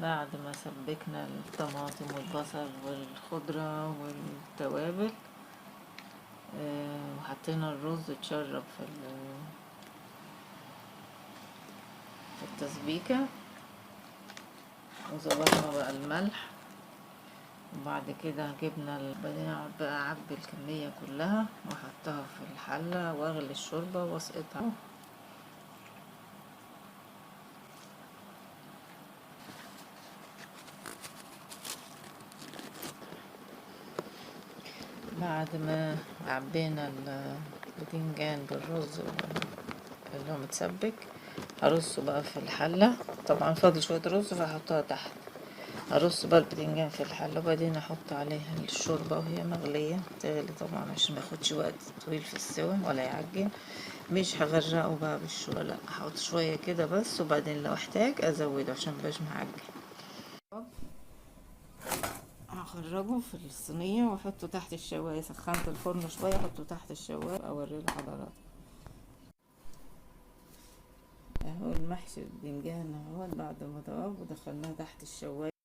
بعد ما سبكنا الطماطم والبصل والخضرة والتوابل، وحطينا الرز اتشرب في التسبيكة، وظبطنا بقى الملح، وبعد كده جبنا بعدين اقعد بقى اعبي الكمية كلها واحطها في الحلة واغلي الشوربة واسقطها. بعد ما عبينا البتنجان بالرز اللي هو متسبك، هرصه بقى في الحلة. طبعا فاضل شوية رز فهحطها تحت. هرص بقى البتنجان في الحلة، وبعدين احط عليها الشوربة وهي مغلية تغلي طبعا عشان مياخدش وقت طويل في السوا ولا يعجن. مش هغرقه بقى بالشوربة، لا هحط شوية كده بس، وبعدين لو احتاج ازوده عشان مبقاش معجن. هخرجه في الصينية واحطه تحت الشواية. سخنت الفرن شوية، احطه تحت الشواية اوريه لحضراتكم. اهو المحشي البتنجان اهو بعد ما طاب ودخلناه تحت الشواية.